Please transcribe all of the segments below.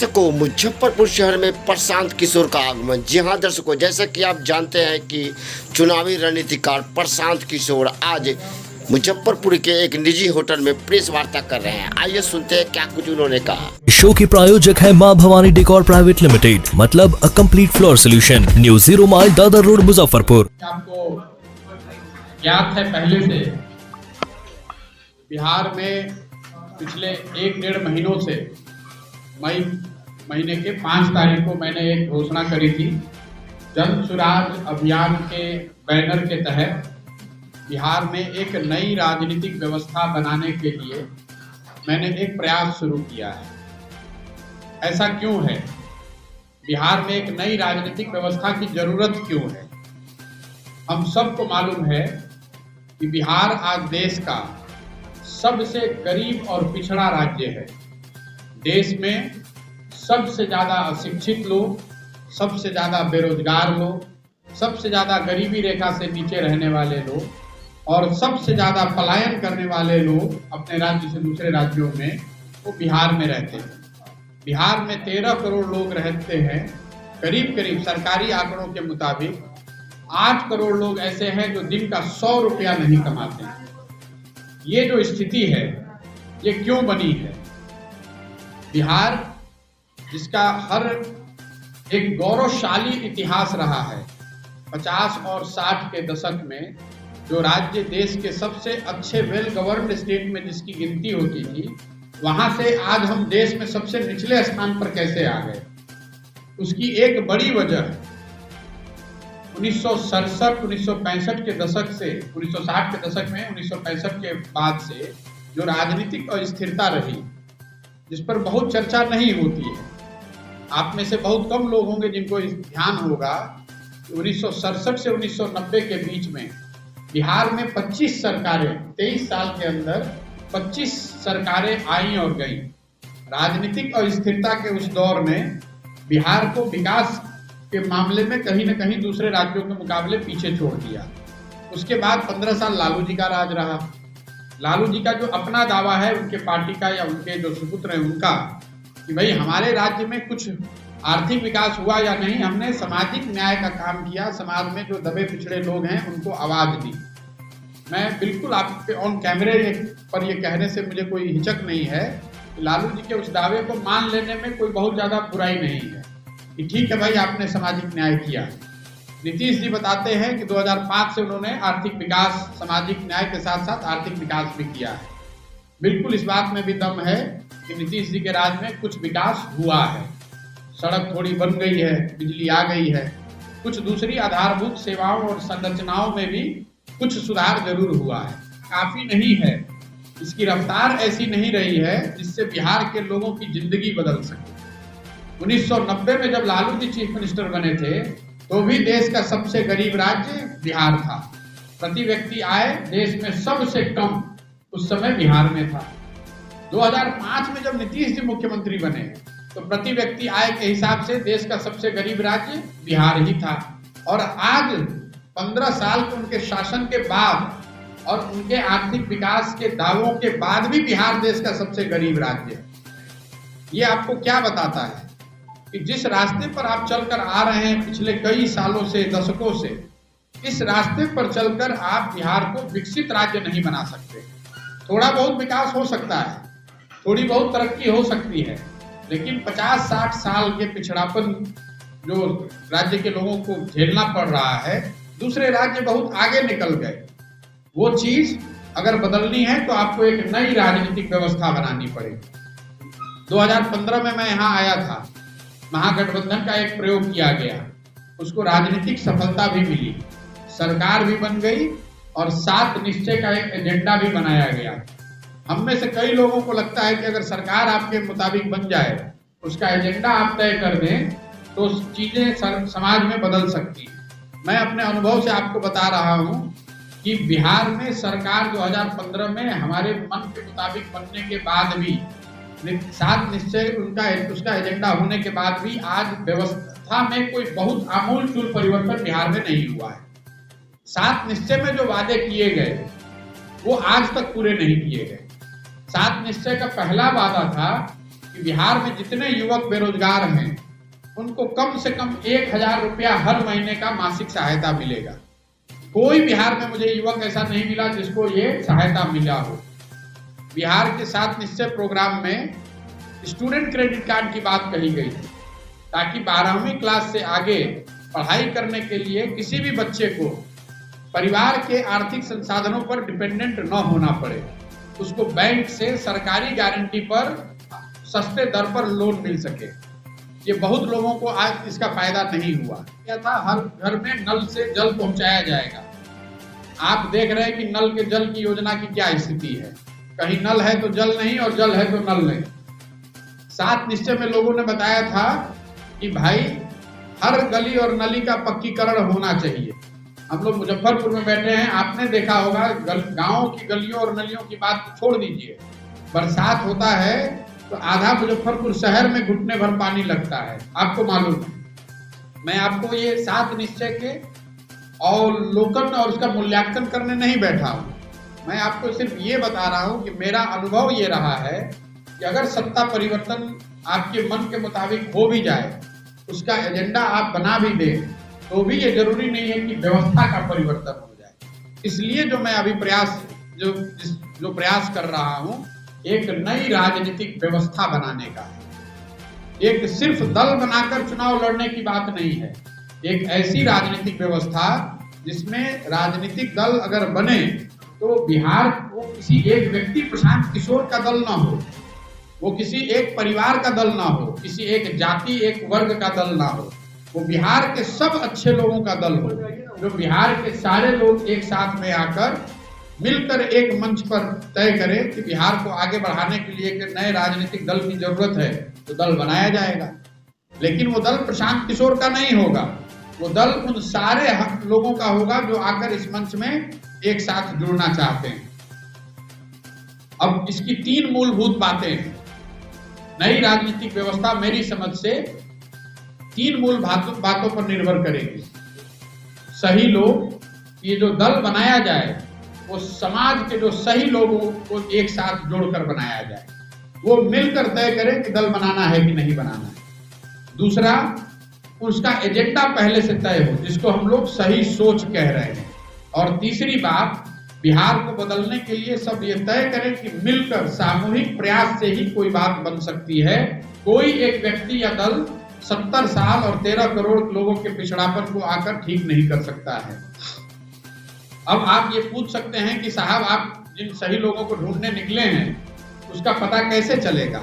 दर्शकों, मुजफ्फरपुर शहर में प्रशांत किशोर का आगमन। जी हाँ दर्शकों, जैसा कि आप जानते हैं कि चुनावी रणनीतिकार प्रशांत किशोर आज मुजफ्फरपुर के एक निजी होटल में प्रेस वार्ता कर रहे हैं। आइए सुनते हैं क्या कुछ उन्होंने कहा। शो के प्रायोजक है मां भवानी डेकोर प्राइवेट लिमिटेड, मतलब a complete floor solution, new 0 mile Dadar road Muzaffarpur. आपको ज्ञात है पहले से बिहार में पिछले 1-1.5 महीनों से मई महीने के 5 तारीख को मैंने एक घोषणा करी थी। जन सुराज अभियान के बैनर के तहत बिहार में एक नई राजनीतिक व्यवस्था बनाने के लिए मैंने एक प्रयास शुरू किया है। ऐसा क्यों है? बिहार में एक नई राजनीतिक व्यवस्था की जरूरत क्यों है? हम सबको मालूम है कि बिहार आज देश का सबसे गरीब और पिछड़ा राज्य है। देश में सबसे ज़्यादा अशिक्षित लोग, सबसे ज़्यादा बेरोजगार लोग, सबसे ज़्यादा गरीबी रेखा से नीचे रहने वाले लोग और सबसे ज़्यादा पलायन करने वाले लोग अपने राज्य से दूसरे राज्यों में वो बिहार में रहते हैं। बिहार में 13 करोड़ लोग रहते हैं। करीब करीब सरकारी आंकड़ों के मुताबिक 8 करोड़ लोग ऐसे हैं जो दिन का 100 रुपया नहीं कमाते हैं। ये जो स्थिति है ये क्यों बनी है? बिहार जिसका हर एक गौरवशाली इतिहास रहा है, 50 और 60 के दशक में जो राज्य देश के सबसे अच्छे वेल गवर्नड स्टेट में जिसकी गिनती होती थी, वहां से आज हम देश में सबसे निचले स्थान पर कैसे आ गए? उसकी एक बड़ी वजह 1967-1965 के दशक से 1960 के दशक में 1965 के बाद से जो राजनीतिक अस्थिरता रही, जिस पर बहुत चर्चा नहीं होती है। आप में से बहुत कम लोग होंगे जिनको ध्यान होगा कि 1967 से 1990 के बीच में बिहार में 25 सरकारें, 23 साल के अंदर 25 सरकारें आई और गई। राजनीतिक अस्थिरता के उस दौर में बिहार को विकास के मामले में कहीं न कहीं दूसरे राज्यों के मुकाबले पीछे छोड़ दिया। उसके बाद 15 साल लालू जी का राज रहा। लालू जी का जो अपना दावा है उनके पार्टी का या उनके जो सुपुत्र हैं उनका, कि भाई हमारे राज्य में कुछ आर्थिक विकास हुआ या नहीं, हमने सामाजिक न्याय का काम किया, समाज में जो दबे पिछड़े लोग हैं उनको आवाज दी। मैं बिल्कुल आपके ऑन कैमरे पर ये कहने से मुझे कोई हिचक नहीं है कि लालू जी के उस दावे को मान लेने में कोई बहुत ज्यादा बुराई नहीं है कि ठीक है भाई आपने सामाजिक न्याय किया। नीतीश जी बताते हैं कि 2005 से उन्होंने आर्थिक विकास, सामाजिक न्याय के साथ साथ आर्थिक विकास भी किया है। बिल्कुल इस बात में भी दम है कि नीतीश जी के राज में कुछ विकास हुआ है। सड़क थोड़ी बन गई है, बिजली आ गई है, कुछ दूसरी आधारभूत सेवाओं और संरचनाओं में भी कुछ सुधार जरूर हुआ है। काफी नहीं है, इसकी रफ्तार ऐसी नहीं रही है जिससे बिहार के लोगों की जिंदगी बदल सके। 1990 में जब लालू जी चीफ मिनिस्टर बने थे तो भी देश का सबसे गरीब राज्य बिहार था। प्रति व्यक्ति आय देश में सबसे कम उस समय बिहार में था। 2005 में जब नीतीश जी मुख्यमंत्री बने तो प्रति व्यक्ति आय के हिसाब से देश का सबसे गरीब राज्य बिहार ही था। और आज 15 साल के उनके शासन के बाद और उनके आर्थिक विकास के दावों के बाद भी बिहार देश का सबसे गरीब राज्य है। ये आपको क्या बताता है कि जिस रास्ते पर आप चलकर आ रहे हैं पिछले कई सालों से, दशकों से, इस रास्ते पर चलकर आप बिहार को विकसित राज्य नहीं बना सकते। थोड़ा बहुत विकास हो सकता है, थोड़ी बहुत तरक्की हो सकती है, लेकिन 50-60 साल के पिछड़ापन जो राज्य के लोगों को झेलना पड़ रहा है, दूसरे राज्य बहुत आगे निकल गए। वो चीज अगर बदलनी है तो आपको एक नई राजनीतिक व्यवस्था बनानी पड़ेगी। 2015 में मैं यहाँ आया था, महागठबंधन का एक प्रयोग किया गया, उसको राजनीतिक सफलता भी मिली, सरकार भी बन गई और 7 निश्चय का एक एजेंडा भी बनाया गया। हम में से कई लोगों को लगता है कि अगर सरकार आपके मुताबिक बन जाए, उसका एजेंडा आप तय कर दें तो चीजें समाज में बदल सकती हैं। मैं अपने अनुभव से आपको बता रहा हूं कि बिहार में सरकार 2015 में हमारे मन के मुताबिक बनने के बाद भी, 7 निश्चय उसका एजेंडा होने के बाद भी आज व्यवस्था में कोई बहुत आमूल-चूल परिवर्तन बिहार में नहीं हुआ है। 7 निश्चय में जो वादे किए गए वो आज तक पूरे नहीं किए गए। 7 निश्चय का पहला वादा था कि बिहार में जितने युवक बेरोजगार हैं उनको कम से कम 1,000 रुपया हर महीने का मासिक सहायता मिलेगा। कोई बिहार में मुझे युवक ऐसा नहीं मिला जिसको ये सहायता मिला हो। बिहार के 7 निश्चय प्रोग्राम में स्टूडेंट क्रेडिट कार्ड की बात कही गई थी, ताकि 12वीं क्लास से आगे पढ़ाई करने के लिए किसी भी बच्चे को परिवार के आर्थिक संसाधनों पर डिपेंडेंट न होना पड़े, उसको बैंक से सरकारी गारंटी पर सस्ते दर पर लोन मिल सके। ये बहुत लोगों को आज इसका फायदा नहीं हुआ। क्या था, हर घर में नल से जल पहुंचाया जाएगा। आप देख रहे हैं कि नल के जल की योजना की क्या स्थिति है। कहीं नल है तो जल नहीं और जल है तो नल नहीं। 7 निश्चय में लोगों ने बताया था कि भाई हर गली और नली का पक्कीकरण होना चाहिए। हम लोग मुजफ्फरपुर में बैठे हैं, आपने देखा होगा गाँव की गलियों और नलियों की बात छोड़ दीजिए, बरसात होता है तो आधा मुजफ्फरपुर शहर में घुटने भर पानी लगता है, आपको मालूम है। मैं आपको ये 7 निश्चय के अवलोकन और उसका मूल्यांकन करने नहीं बैठा हूँ, मैं आपको सिर्फ ये बता रहा हूँ कि मेरा अनुभव ये रहा है कि अगर सत्ता परिवर्तन आपके मन के मुताबिक हो भी जाए, उसका एजेंडा आप बना भी दें, तो भी ये जरूरी नहीं है कि व्यवस्था का परिवर्तन हो जाए। इसलिए जो मैं अभी जो प्रयास कर रहा हूँ, एक नई राजनीतिक व्यवस्था बनाने का है। एक सिर्फ दल बनाकर चुनाव लड़ने की बात नहीं है, एक ऐसी राजनीतिक व्यवस्था जिसमें राजनीतिक दल अगर बने तो बिहार को किसी एक व्यक्ति प्रशांत किशोर का दल ना हो, वो किसी एक परिवार का दल ना हो, किसी एक जाति एक वर्ग का दल ना हो, वो बिहार के सब अच्छे लोगों का दल हो, जो बिहार के सारे लोग एक साथ में आकर मिलकर एक मंच पर तय करें कि बिहार को आगे बढ़ाने के लिए एक नए राजनीतिक दल की जरूरत है, तो दल बनाया जाएगा। लेकिन वो दल प्रशांत किशोर का नहीं होगा, वो दल उन सारे लोगों का होगा जो आकर इस मंच में एक साथ जुड़ना चाहते हैं। अब इसकी 3 मूलभूत बातें हैं। नई राजनीतिक व्यवस्था मेरी समझ से 3 मूल बातों पर निर्भर करेगी। सही लोग, ये जो दल बनाया जाए वो समाज के जो सही लोगों को एक साथ जोड़कर बनाया जाए, वो मिलकर तय करें कि दल बनाना है कि नहीं बनाना है। दूसरा, उसका एजेंडा पहले से तय हो, जिसको हम लोग सही सोच कह रहे हैं। और तीसरी बात, बिहार को बदलने के लिए सब ये तय करें कि मिलकर सामूहिक प्रयास से ही कोई बात बन सकती है। कोई एक व्यक्ति या दल 70 साल और 13 करोड़ लोगों के पिछड़ापन को आकर ठीक नहीं कर सकता है। अब आप ये पूछ सकते हैं कि साहब, आप जिन सही लोगों को ढूंढने निकले हैं उसका पता कैसे चलेगा?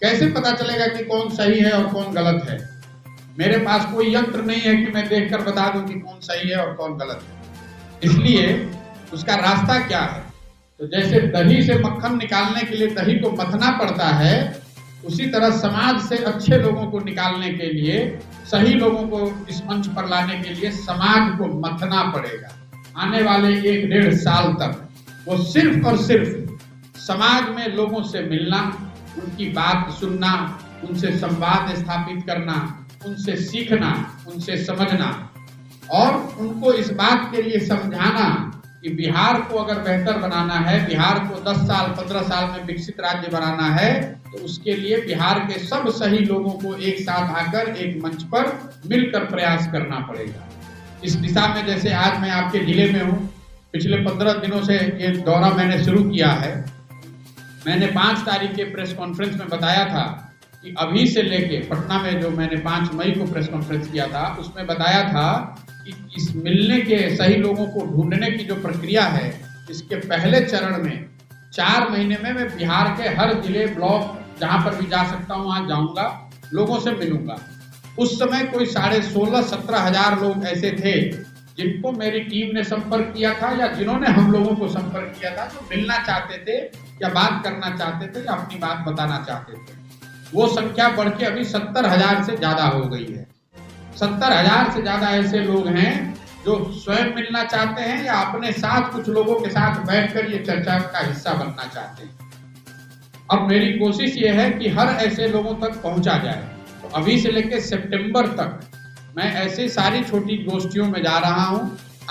कैसे पता चलेगा कि कौन सही है और कौन गलत है? मेरे पास कोई यंत्र नहीं है कि मैं देखकर बता दूं कि कौन सही है और कौन गलत है। इसलिए उसका रास्ता क्या है? तो जैसे दही से मक्खन निकालने के लिए दही को मथना पड़ता है, उसी तरह समाज से अच्छे लोगों को निकालने के लिए, सही लोगों को इस मंच पर लाने के लिए समाज को मथना पड़ेगा। आने वाले 1-1.5 साल तक वो सिर्फ और सिर्फ समाज में लोगों से मिलना, उनकी बात सुनना, उनसे संवाद स्थापित करना, उनसे सीखना, उनसे समझना और उनको इस बात के लिए समझाना कि बिहार को अगर बेहतर बनाना है, बिहार को 10 साल 15 साल में विकसित राज्य बनाना है, तो उसके लिए बिहार के सब सही लोगों को एक साथ आकर एक मंच पर मिलकर प्रयास करना पड़ेगा। इस दिशा में जैसे आज मैं आपके जिले में हूँ, पिछले 15 दिनों से ये दौरा मैंने शुरू किया है। मैंने 5 तारीख के प्रेस कॉन्फ्रेंस में बताया था कि अभी से लेके पटना में जो मैंने 5 मई को प्रेस कॉन्फ्रेंस किया था, उसमें बताया था कि इस मिलने के सही लोगों को ढूंढने की जो प्रक्रिया है, इसके पहले चरण में 4 महीने में मैं बिहार के हर जिले, ब्लॉक जहां पर भी जा सकता हूं वहां जाऊंगा, लोगों से मिलूंगा। उस समय कोई 16,000-17 हजार लोग ऐसे थे जिनको मेरी टीम ने संपर्क किया था या जिन्होंने हम लोगों को संपर्क किया था, जो मिलना चाहते थे या बात करना चाहते थे या अपनी बात बताना चाहते थे। वो संख्या बढ़ के अभी 70,000 से ज्यादा हो गई है। 70,000 से ज्यादा ऐसे लोग हैं जो स्वयं मिलना चाहते हैं या अपने साथ कुछ लोगों के साथ बैठकर ये चर्चा का हिस्सा बनना चाहते हैं। अब मेरी कोशिश ये है कि हर ऐसे लोगों तक पहुंचा जाए। तो अभी से लेकर सितंबर तक मैं ऐसे सारी छोटी गोष्ठियों में जा रहा हूं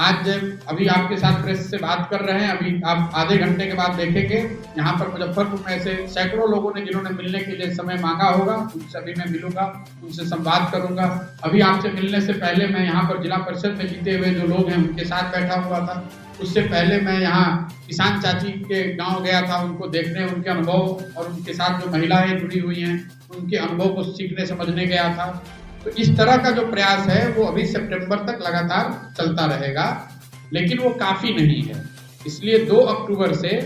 आज अभी आपके साथ प्रेस से बात कर रहे हैं, अभी आप आधे घंटे के बाद देखेंगे यहाँ पर मुजफ्फरपुर में ऐसे सैकड़ों लोगों ने जिन्होंने मिलने के लिए समय मांगा होगा, उन सभी मैं मिलूंगा, उनसे संवाद करूंगा। अभी आपसे मिलने से पहले मैं यहाँ पर जिला परिषद में जीते हुए जो लोग हैं उनके साथ बैठा हुआ था। उससे पहले मैं यहाँ किसान चाची के गांव गया था, उनको देखने, उनके अनुभव और उनके साथ जो महिलाएं जुड़ी हुई हैं उनके अनुभव को सीखने समझने गया था। तो इस तरह का जो प्रयास है वो अभी सितंबर तक लगातार चलता रहेगा, लेकिन वो काफी नहीं है। इसलिए 2 अक्टूबर से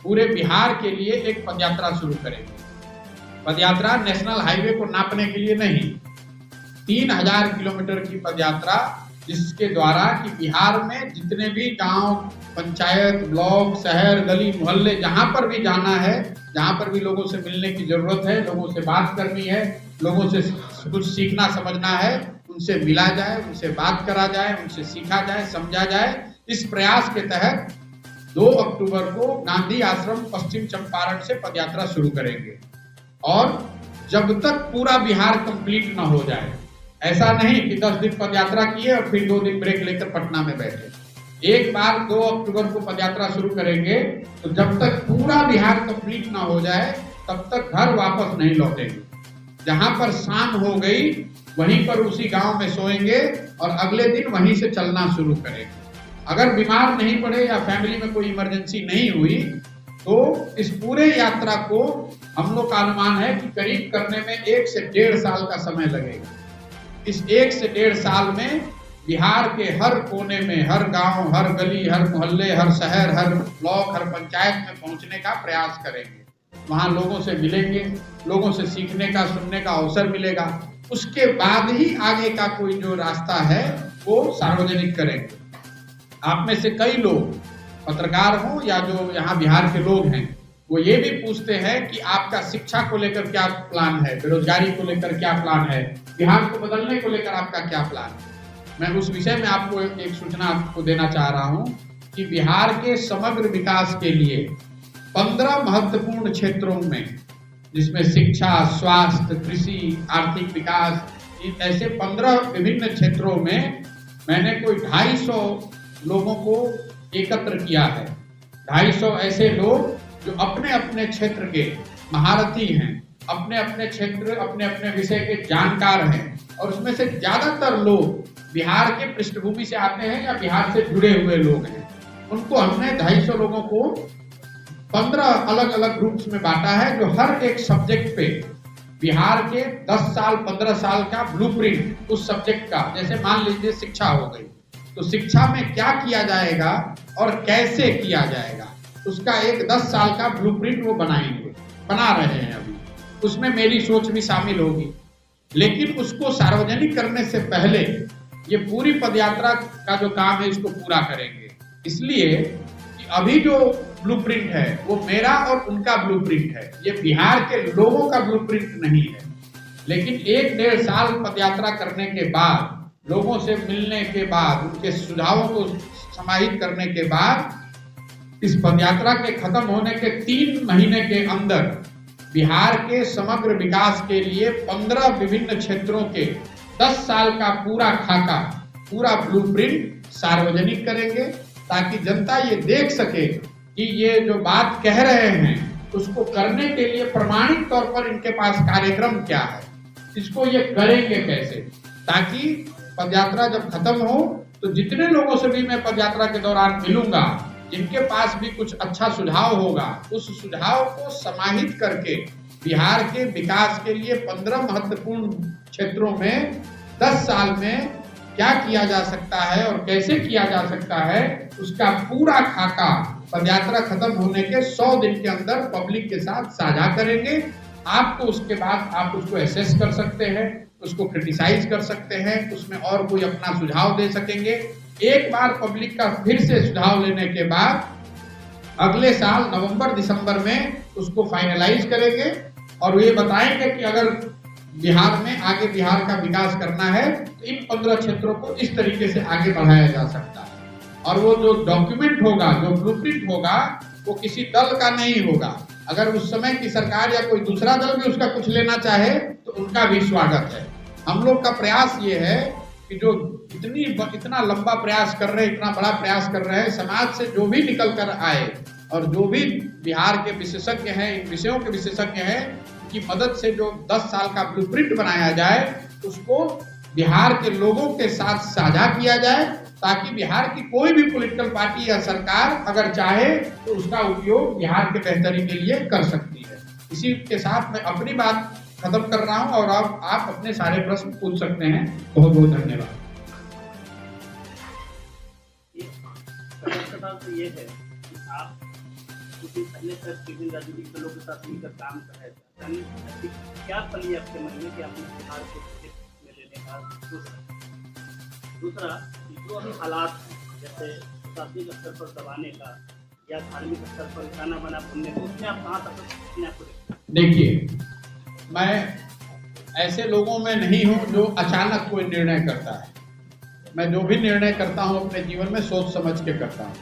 पूरे बिहार के लिए एक पदयात्रा शुरू करेंगे। पदयात्रा नेशनल हाईवे को नापने के लिए नहीं, 3000 किलोमीटर की पदयात्रा, जिसके द्वारा कि बिहार में जितने भी गांव, पंचायत, ब्लॉक, शहर, गली, मोहल्ले, जहां पर भी जाना है, जहां पर भी लोगों से मिलने की जरूरत है, लोगों से बात करनी है, लोगों से कुछ सीखना समझना है, उनसे मिला जाए, उनसे बात करा जाए, उनसे सीखा जाए, समझा जाए। इस प्रयास के तहत 2 अक्टूबर को गांधी आश्रम पश्चिम चंपारण से पदयात्रा शुरू करेंगे और जब तक पूरा बिहार कंप्लीट ना हो जाए, ऐसा नहीं कि 10 दिन पदयात्रा किए और फिर 2 दिन ब्रेक लेकर पटना में बैठे। एक बार 2 अक्टूबर को पदयात्रा शुरू करेंगे तो जब तक पूरा बिहार कंप्लीट ना हो जाए तब तक घर वापस नहीं लौटेंगे। जहां पर शाम हो गई वहीं पर उसी गांव में सोएंगे और अगले दिन वहीं से चलना शुरू करेंगे। अगर बीमार नहीं पड़े या फैमिली में कोई इमरजेंसी नहीं हुई तो इस पूरे यात्रा को हम लोग का अनुमान है कि करीब करने में 1 से 1.5 साल का समय लगेगा। इस 1 से 1.5 साल में बिहार के हर कोने में, हर गांव, हर गली, हर मोहल्ले, हर शहर, हर ब्लॉक, हर पंचायत में पहुंचने का प्रयास करेंगे। वहां लोगों से मिलेंगे, लोगों से सीखने का, सुनने का अवसर मिलेगा। उसके बाद ही आगे का कोई जो रास्ता है वो सार्वजनिक करेंगे। आप में से कई लोग पत्रकार हो या जो यहाँ बिहार के लोग हैं, वो ये भी पूछते हैं कि आपका शिक्षा को लेकर क्या प्लान है, बेरोजगारी को लेकर क्या प्लान है, बिहार को बदलने को लेकर आपका क्या प्लान है। मैं उस विषय में आपको एक सूचना आपको देना चाह रहा हूं कि बिहार के समग्र विकास के लिए 15 महत्वपूर्ण क्षेत्रों में, जिसमें शिक्षा, स्वास्थ्य, कृषि, आर्थिक विकास, ऐसे 15 विभिन्न क्षेत्रों में मैंने कोई 250 लोगों को एकत्र किया है। 250 ऐसे लोग जो अपने अपने क्षेत्र के महारथी हैं, अपने अपने क्षेत्र, अपने अपने विषय के जानकार हैं, और उसमें से ज्यादातर लोग बिहार के पृष्ठभूमि से आते हैं या बिहार से जुड़े हुए लोग हैं। उनको हमने 250 लोगों को 15 अलग अलग ग्रुप्स में बांटा है, जो हर एक सब्जेक्ट पे बिहार के 10 साल 15 साल का ब्लूप्रिंट उस सब्जेक्ट का, जैसे मान लीजिए शिक्षा हो गई, तो शिक्षा में क्या किया जाएगा और कैसे किया जाएगा, उसका एक 10 साल का ब्लूप्रिंट वो बनाएंगे, बना रहे हैं अभी। उसमें मेरी सोच भी शामिल होगी, लेकिन उसको सार्वजनिक करने से पहले ये पूरी पदयात्रा का जो काम है इसको पूरा करेंगे। इसलिए कि अभी जो ब्लूप्रिंट है वो मेरा और उनका ब्लूप्रिंट है, ये बिहार के लोगों का ब्लूप्रिंट नहीं है। लेकिन 1-1.5 साल पदयात्रा करने के बाद, लोगों से मिलने के बाद, उनके सुझावों को समाहित करने के बाद, इस पदयात्रा के खत्म होने के 3 महीने के अंदर बिहार के समग्र विकास के लिए 15 विभिन्न क्षेत्रों के 10 साल का पूरा खाका, पूरा ब्लूप्रिंट सार्वजनिक करेंगे, ताकि जनता ये देख सके कि ये जो बात कह रहे हैं उसको करने के लिए प्रमाणिक तौर पर इनके पास कार्यक्रम क्या है, इसको ये करेंगे कैसे, ताकि पदयात्रा जब खत्म हो तो जितने लोगों से भी मैं पदयात्रा के दौरान मिलूंगा, जिनके पास भी कुछ अच्छा सुझाव होगा, उस सुझाव को समाहित करके बिहार के विकास के लिए 15 महत्वपूर्ण क्षेत्रों में 10 साल में क्या किया जा सकता है और कैसे किया जा सकता है, उसका पूरा खाका पदयात्रा खत्म होने के 100 दिन के अंदर पब्लिक के साथ साझा करेंगे। आपको उसके बाद आप उसको एसेस कर सकते हैं, उसको क्रिटिसाइज कर सकते हैं, उसमें और कोई अपना सुझाव दे सकेंगे। एक बार पब्लिक का फिर से सुझाव लेने के बाद अगले साल नवंबर-दिसंबर में उसको फाइनलाइज करेंगे और ये बताएंगे कि अगर बिहार में आगे बिहार का विकास करना है तो इन 15 क्षेत्रों को इस तरीके से आगे बढ़ाया जा सकता है। और वो जो डॉक्यूमेंट होगा, जो ब्लूप्रिंट होगा, वो किसी दल का नहीं होगा। अगर उस समय की सरकार या कोई दूसरा दल भी उसका कुछ लेना चाहे तो उनका भी स्वागत है। हम लोग का प्रयास ये है कि जो इतना लंबा प्रयास कर रहे हैं, इतना बड़ा प्रयास कर रहे हैं, समाज से जो भी निकल कर आए और जो भी बिहार के विशेषज्ञ हैं, इन विषयों के विशेषज्ञ हैं, की मदद से जो 10 साल का ब्लूप्रिंट बनाया जाए, उसको बिहार के लोगों के साथ साझा किया जाए, ताकि बिहार की कोई भी पॉलिटिकल पार्टी या सरकार अगर चाहे तो उसका उपयोग बिहार के बेहतरी के लिए कर सकती है। इसी के साथ मैं अपनी बात खत्म कर रहा हूं और अब आप अपने सारे प्रश्न पूछ सकते हैं। बहुत बहुत धन्यवाद। तो ये है कि आप कुछ दिन पहले तक विभिन्न राजनीतिक दलों के साथ मिलकर काम कर रहे थे, क्या पल ये आपके मन में कि आपने बिहार को में लेने का सोचा? दूसरा, जो अभी हालात हैं, जैसे प्रशासनिक स्तर पर दबाने का या धार्मिक स्तर पर गाना बना बोलने को, उसमें आप कहाँ तक? देखिए, मैं ऐसे लोगों में नहीं हूँ जो अचानक कोई निर्णय करता है। मैं जो भी निर्णय करता हूँ अपने जीवन में सोच समझ के करता हूँ।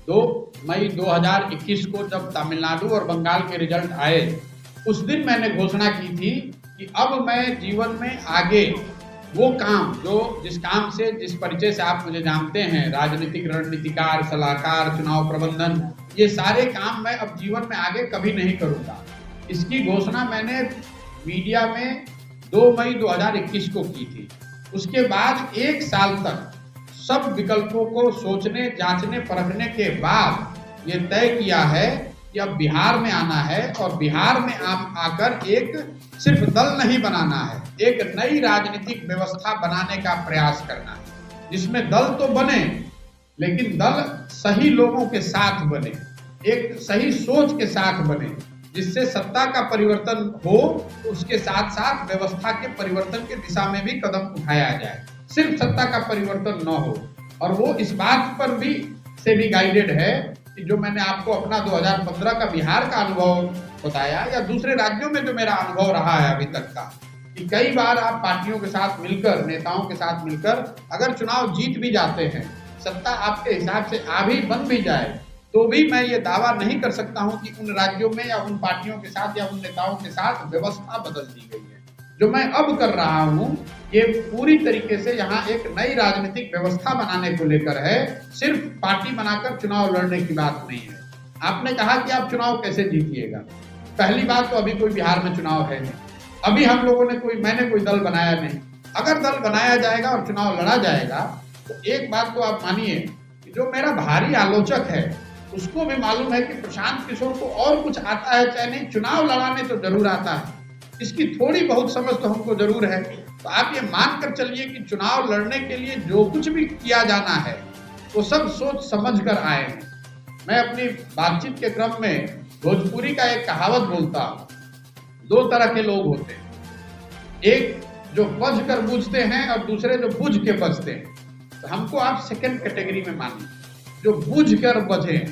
2 मई 2021 को जब तमिलनाडु और बंगाल के रिजल्ट आए, उस दिन मैंने घोषणा की थी कि अब मैं जीवन में आगे वो काम जिस काम से, जिस परिचय से आप मुझे जानते हैं, राजनीतिक रणनीतिकार, सलाहकार, चुनाव प्रबंधन, ये सारे काम मैं अब जीवन में आगे कभी नहीं करूँगा। इसकी घोषणा मैंने मीडिया में 2 मई 2021 को की थी। उसके बाद 1 साल तक सब विकल्पों को सोचने, जांचने, परखने के बाद ये तय किया है कि अब बिहार में आना है और बिहार में आकर एक सिर्फ दल नहीं बनाना है, एक नई राजनीतिक व्यवस्था बनाने का प्रयास करना है, जिसमें दल तो बने लेकिन दल सही लोगों के साथ बने, एक सही सोच के साथ बने, जिससे सत्ता का परिवर्तन हो, उसके साथ साथ व्यवस्था के परिवर्तन की दिशा में भी कदम उठाया जाए। सिर्फ सत्ता का परिवर्तन न हो। और वो इस बात पर भी से भी गाइडेड है कि जो मैंने आपको अपना 2015 का बिहार का अनुभव बताया, या दूसरे राज्यों में जो मेरा अनुभव रहा है अभी तक का, कि कई बार आप पार्टियों के साथ मिलकर, नेताओं के साथ मिलकर अगर चुनाव जीत भी जाते हैं, सत्ता आपके हिसाब से आ भी बन भी जाए, तो भी मैं ये दावा नहीं कर सकता हूं कि उन राज्यों में या उन पार्टियों के साथ या उन नेताओं के साथ व्यवस्था बदल दी गई है। जो मैं अब कर रहा हूं, ये पूरी तरीके से यहाँ एक नई राजनीतिक व्यवस्था बनाने को लेकर है, सिर्फ पार्टी बनाकर चुनाव लड़ने की बात नहीं है। आपने कहा कि आप चुनाव कैसे जीतिएगा। पहली बात तो अभी कोई बिहार में चुनाव है नहीं, अभी हम लोगों ने मैंने कोई दल बनाया नहीं। अगर दल बनाया जाएगा और चुनाव लड़ा जाएगा, तो एक बात तो आप मानिए कि जो मेरा भारी आलोचक है उसको भी मालूम है कि प्रशांत किशोर को और कुछ आता है चाहे नहीं, चुनाव लड़ाने तो जरूर आता है, इसकी थोड़ी बहुत समझ तो हमको जरूर है। तो आप ये मान कर चलिए कि चुनाव लड़ने के लिए जो कुछ भी किया जाना है वो सब सोच समझ कर आए हैं। मैं अपनी बातचीत के क्रम में भोजपुरी का एक कहावत बोलता हूँ, 2 तरह के लोग होते हैं, एक जो बज कर बूझते हैं और दूसरे जो बुझ के बजते हैं। तो हमको आप सेकंड कैटेगरी में मानिए, जो बुझ कर बजे,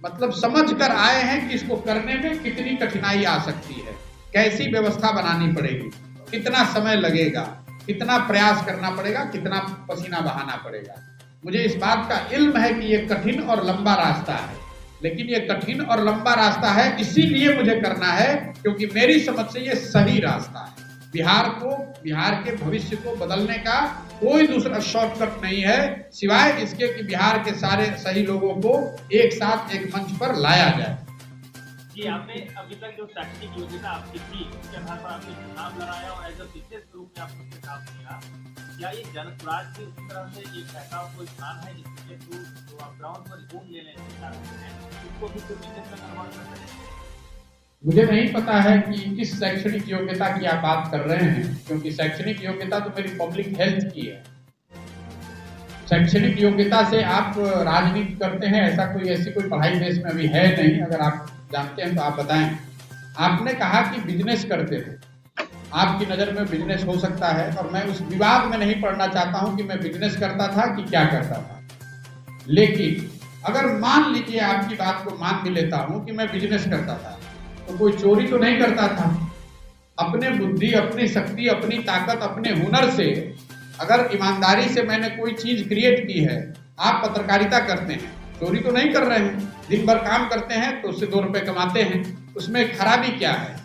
मतलब समझ कर आए हैं कि इसको करने में कितनी कठिनाई आ सकती है, कैसी व्यवस्था बनानी पड़ेगी, कितना समय लगेगा, कितना प्रयास करना पड़ेगा, कितना पसीना बहाना पड़ेगा। मुझे इस बात का इल्म है कि ये कठिन और लंबा रास्ता है, लेकिन ये कठिन और लंबा रास्ता है इसीलिए मुझे करना है क्योंकि मेरी समझ से ये सही रास्ता है। बिहार के भविष्य को बदलने का कोई दूसरा शॉर्टकट नहीं है, सिवाय इसके कि बिहार के सारे सही लोगों को एक साथ एक मंच पर लाया जाए। जी, आपने अभी तक जो शैक्षणिक योग्यता आपकी थी उसके आधार पर आपने चुनाव लड़ाया और एज अ बिजनेस ग्रुप में आपने काम किया। क्या ये जनसुराज की उसी तरह से एक ऐसा कोई स्थान है जिसके थ्रू जो आप ग्राउंड पर रिफॉर्म लेने चाहते हैं उसको भी कोई बिजनेस में कन्वर्ट कर सकते हैं? मुझे नहीं पता है कि किस शैक्षणिक योग्यता की आप बात कर रहे हैं, क्योंकि शैक्षणिक योग्यता तो मेरी पब्लिक हेल्थ की है। शैक्षणिक योग्यता से आप राजनीति करते हैं ऐसी कोई पढ़ाई देश में अभी है नहीं। अगर आप जानते हैं तो आप बताएं। आपने कहा कि बिजनेस करते थे, आपकी नज़र में बिजनेस हो सकता है, और मैं उस विवाद में नहीं पढ़ना चाहता हूं कि मैं बिजनेस करता था कि क्या करता था। लेकिन अगर मान लीजिए, आपकी बात को मान भी लेता हूं कि मैं बिजनेस करता था, तो कोई चोरी तो नहीं करता था। अपने बुद्धि, अपनी शक्ति, अपनी ताकत, अपने हुनर से अगर ईमानदारी से मैंने कोई चीज क्रिएट की है, आप पत्रकारिता करते हैं, चोरी तो नहीं कर रहे हैं, दिन भर काम करते हैं तो उससे 2 रुपए कमाते हैं, उसमें खराबी क्या है?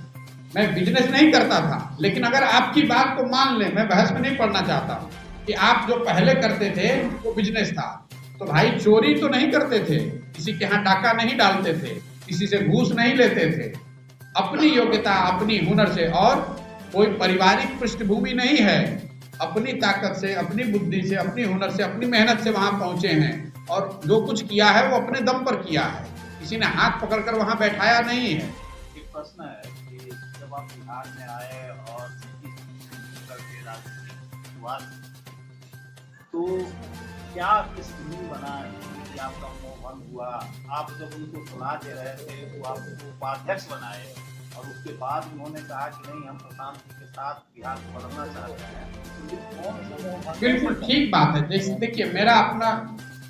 मैं बिजनेस नहीं करता था, लेकिन अगर आपकी बात को मान लें, मैं बहस में नहीं पढ़ना चाहता हूँ, कि आप जो पहले करते थे वो बिजनेस था। तो भाई चोरी तो नहीं करते थे, किसी के यहाँ डाका नहीं डालते थे, किसी से घूस नहीं लेते थे, अपनी योग्यता अपनी हुनर से, और कोई पारिवारिक पृष्ठभूमि नहीं है, अपनी ताकत से, अपनी बुद्धि से, अपनी हुनर से, अपनी मेहनत से वहां पहुंचे हैं, और जो कुछ किया है वो अपने दम पर किया है, किसी ने हाथ पकड़कर वहां बैठाया नहीं है। एक प्रश्न है कि जब आप बिहार में आए और करके राजनीतिक शुरुआत, तो क्या किस नींव बना कि आपका मोहन हुआ? आप जब उनको सलाह दे रहे थे तो आपको उपाध्यक्ष बनाए, और उसके बाद उन्होंने कहा कि नहीं, हम प्रशांत जी के साथ बिहार को बदलना चाहते हैं। बिल्कुल ठीक बात है। जैसे देखिए, मेरा अपना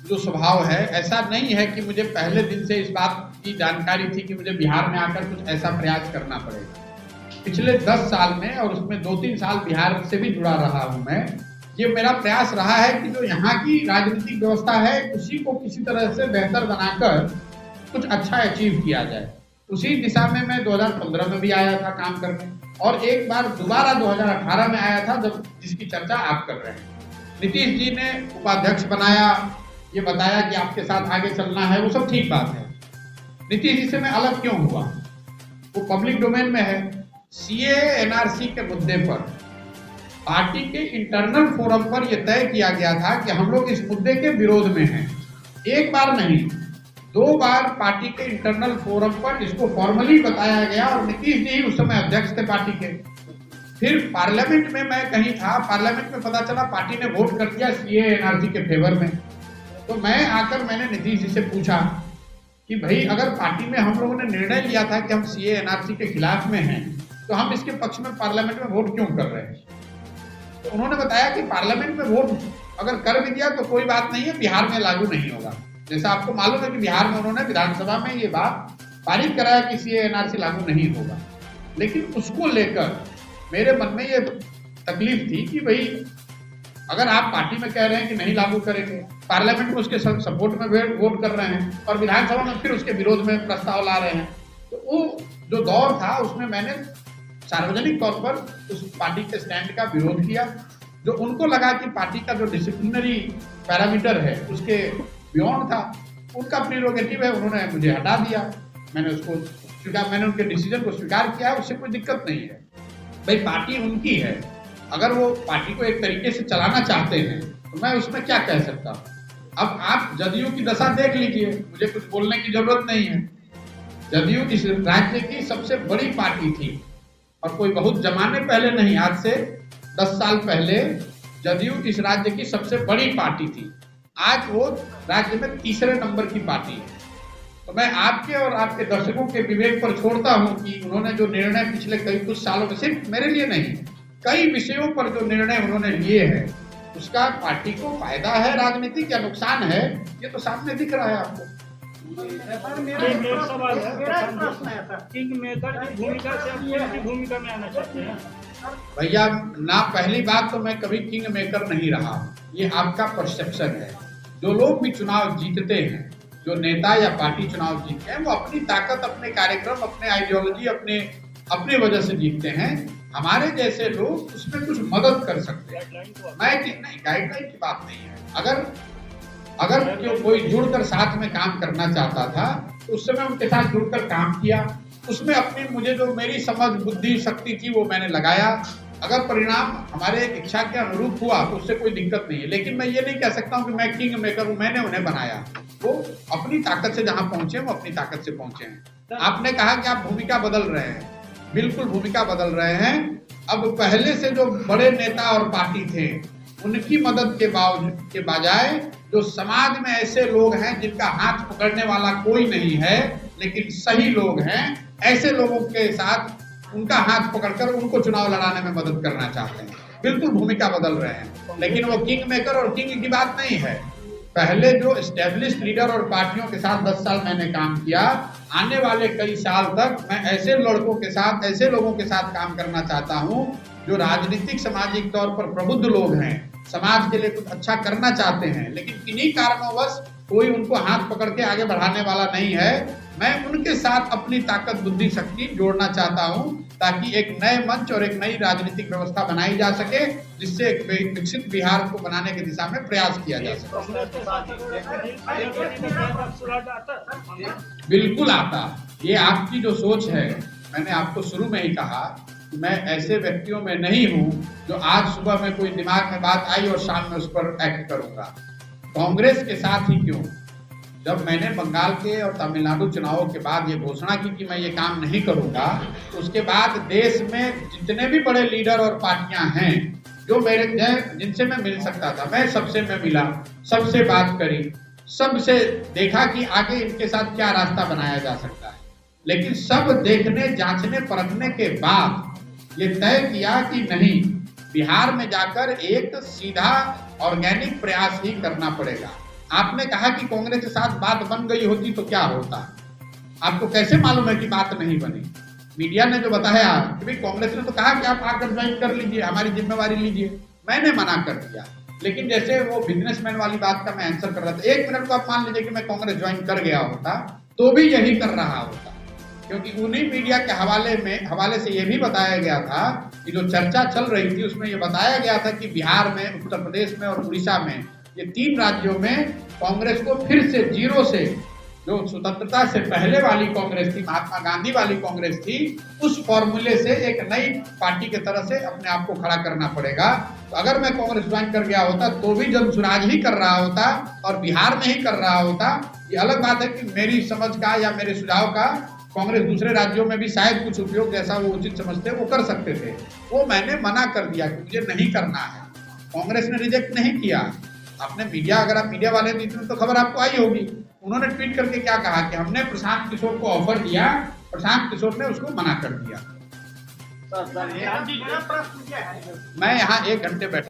जो स्वभाव है ऐसा नहीं है कि मुझे पहले दिन से इस बात की जानकारी थी कि मुझे बिहार में आकर कुछ ऐसा प्रयास करना पड़ेगा। पिछले 10 साल में, और उसमें 2-3 साल बिहार से भी जुड़ा रहा हूं मैं, ये मेरा प्रयास रहा है कि जो यहाँ की राजनीतिक व्यवस्था है उसी को किसी तरह से बेहतर बनाकर कुछ अच्छा अचीव किया जाए। उसी दिशा में मैं 2015 में भी आया था काम करने, और एक बार दोबारा 2018 में आया था, जब जिसकी चर्चा आप कर रहे हैं। नीतीश जी ने उपाध्यक्ष बनाया, ये बताया कि आपके साथ आगे चलना है, वो सब ठीक बात है। नीतीश जी से मैं अलग क्यों हुआ, वो पब्लिक डोमेन में है। सीए एनआरसी के मुद्दे पर पार्टी के इंटरनल फोरम पर यह तय किया गया था कि हम लोग इस मुद्दे के विरोध में हैं। एक बार नहीं, 2 बार पार्टी के इंटरनल फोरम पर इसको फॉर्मली बताया गया, और नीतीश जी उस समय अध्यक्ष थे पार्टी के। फिर पार्लियामेंट में मैं कहीं था, पार्लियामेंट में पता चला पार्टी ने वोट कर दिया सीए एनआरसी के फेवर में। तो मैं आकर मैंने नीतीश जी से पूछा कि भाई, अगर पार्टी में हम लोगों ने निर्णय लिया था कि हम सीए एनआरसी के खिलाफ में हैं, तो हम इसके पक्ष में पार्लियामेंट में वोट क्यों कर रहे हैं? तो उन्होंने बताया कि पार्लियामेंट में वोट अगर कर भी दिया तो कोई बात नहीं है, बिहार में लागू नहीं होगा। जैसा आपको मालूम है कि बिहार में उन्होंने विधानसभा में ये बात पारित कराया कि सीए एनआरसी लागू नहीं होगा। लेकिन उसको लेकर मेरे मन में ये तकलीफ थी कि भाई, अगर आप पार्टी में कह रहे हैं कि नहीं लागू करेंगे, पार्लियामेंट में उसके सपोर्ट में वोट कर रहे हैं, और विधानसभा में फिर उसके विरोध में प्रस्ताव ला रहे हैं, तो वो जो दौर था उसमें मैंने सार्वजनिक तौर पर उस पार्टी के स्टैंड का विरोध किया। जो उनको लगा कि पार्टी का जो डिसिप्लिनरी पैरामीटर है उसके बियॉन्ड था, उनका प्रीरोगेटिव है, उन्होंने मुझे हटा दिया। मैंने उसको स्वीकार, मैंने उनके डिसीजन को स्वीकार किया, उससे कोई दिक्कत नहीं है। भाई, पार्टी उनकी है, अगर वो पार्टी को एक तरीके से चलाना चाहते हैं तो मैं उसमें क्या कह सकता हूँ। अब आप जदयू की दशा देख लीजिए, मुझे कुछ बोलने की जरूरत नहीं है। जदयू इस राज्य की सबसे बड़ी पार्टी थी, और कोई बहुत जमाने पहले नहीं, आज से 10 साल पहले जदयू इस राज्य की सबसे बड़ी पार्टी थी। आज वो राज्य में 3रे नंबर की पार्टी है। तो मैं आपके और आपके दर्शकों के विवेक पर छोड़ता हूं कि उन्होंने जो निर्णय पिछले कुछ सालों में, सिर्फ मेरे लिए नहीं, कई विषयों पर जो निर्णय उन्होंने लिए हैं, उसका पार्टी को फायदा है राजनीतिक या नुकसान है, ये तो सामने दिख रहा है आपको। मेरा सवाल है, किंग मेकर की भूमिका से आप कौन सी भूमिका में आना चाहते हैं? भैया ना, पहली बात तो मैं कभी किंग मेकर नहीं रहा, ये आपका परसेप्शन है। जो लोग भी चुनाव जीतते हैं, जो नेता या पार्टी चुनाव जीतते हैं, वो अपनी ताकत, अपने कार्यक्रम, अपने आइडियोलॉजी, अपने वजह से जीतते हैं। हमारे जैसे लोग उसमें कुछ मदद कर सकते हैं। मैं नहीं, गाइडलाइन की बात नहीं है। अगर कोई जुड़कर साथ में काम करना चाहता था तो उस समय उनके साथ जुड़कर काम किया, उसमें अपनी, मुझे जो मेरी समझ, बुद्धि, शक्ति थी वो मैंने लगाया। अगर परिणाम हमारे इच्छा के अनुरूप हुआ तो उससे कोई दिक्कत नहीं है। लेकिन मैं ये नहीं कह सकता हूँ कि मैं किंग मेकर हूँ, मैंने उन्हें बनाया। वो अपनी ताकत से जहाँ पहुंचे वो अपनी ताकत से पहुंचे हैं। आपने कहा कि आप भूमिका बदल रहे हैं, बिल्कुल भूमिका बदल रहे हैं। अब पहले से जो बड़े नेता और पार्टी थे, उनकी मदद के बजाय जो समाज में ऐसे लोग हैं जिनका हाथ पकड़ने वाला कोई नहीं है लेकिन सही लोग हैं, ऐसे लोगों के साथ उनका हाथ पकड़कर उनको चुनाव लड़ाने में मदद करना चाहते हैं। बिल्कुल भूमिका बदल रहे हैं, लेकिन वो किंग मेकर और किंग की बात नहीं है। पहले जो एस्टेब्लिश्ड लीडर और पार्टियों के साथ 10 साल मैंने काम किया, आने वाले कई साल तक मैं ऐसे लड़कों के साथ, ऐसे लोगों के साथ काम करना चाहता हूं जो राजनीतिक सामाजिक तौर पर प्रबुद्ध लोग हैं, समाज के लिए कुछ अच्छा करना चाहते हैं, लेकिन किन्हीं कारणोंवश कोई उनको हाथ पकड़ के आगे बढ़ाने वाला नहीं है। मैं उनके साथ अपनी ताकत बुद्धि शक्ति जोड़ना चाहता हूं ताकि एक नए मंच और एक नई राजनीतिक व्यवस्था बनाई जा सके, जिससे एक विकसित बिहार को बनाने की दिशा में प्रयास किया जा सके। बिल्कुल आता। ये आपकी जो सोच है, मैंने आपको शुरू में ही कहा कि मैं ऐसे व्यक्तियों में नहीं हूं जो आज सुबह में कोई दिमाग में बात आई और शाम में उस पर एक्ट करूंगा। कांग्रेस के साथ ही क्यों, जब मैंने बंगाल के और तमिलनाडु चुनावों के बाद ये घोषणा की कि मैं ये काम नहीं करूंगा, तो उसके बाद देश में जितने भी बड़े लीडर और पार्टियां हैं जो मेरे जिनसे मैं मिल सकता था, मैं सबसे मिला, सबसे बात करी, सबसे देखा कि आगे इनके साथ क्या रास्ता बनाया जा सकता है। लेकिन सब देखने, जांचने, परखने के बाद ये तय किया कि नहीं, बिहार में जाकर एक सीधा ऑर्गेनिक प्रयास ही करना पड़ेगा। आपने कहा कि कांग्रेस के साथ बात बन गई होती तो क्या होता, आपको कैसे मालूम है कि बात नहीं बनी? मीडिया ने जो बताया कि भाई कांग्रेस ने तो कहा कि आप आकर ज्वाइन कर लीजिए, हमारी जिम्मेवारी लीजिए, मैंने मना कर दिया। लेकिन जैसे वो बिजनेसमैन वाली बात का मैं आंसर कर रहा था, 1 मिनट को आप मान लीजिए कि मैं कांग्रेस ज्वाइन कर गया होता तो भी यही कर रहा होता, क्योंकि उन्हीं मीडिया के हवाले से ये भी बताया गया था कि जो चर्चा चल रही थी उसमें ये बताया गया था कि बिहार में, उत्तर प्रदेश में और उड़ीसा में, ये 3 राज्यों में कांग्रेस को फिर से जीरो से, जो स्वतंत्रता से पहले वाली कांग्रेस थी, महात्मा गांधी वाली कांग्रेस थी, उस फॉर्मूले से एक नई पार्टी की तरह से अपने आप को खड़ा करना पड़ेगा। तो अगर मैं कांग्रेस ज्वाइन कर गया होता तो भी जनसुराज ही कर रहा होता और बिहार में ही कर रहा होता। ये अलग बात है कि मेरी समझ का या मेरे सुझाव का कांग्रेस दूसरे राज्यों में भी शायद कुछ उपयोग जैसा वो उचित समझते वो कर सकते थे, वो मैंने मना कर दिया कि मुझे नहीं करना है। कांग्रेस ने रिजेक्ट नहीं किया। आपने मीडिया, अगर आप मीडिया वाले थे तो खबर आपको आई होगी, उन्होंने ट्वीट करके क्या कहा कि हमने प्रशांत किशोर को ऑफर दिया, प्रशांत किशोर ने उसको मना कर दिया। मैं यहाँ 1 घंटे बैठा।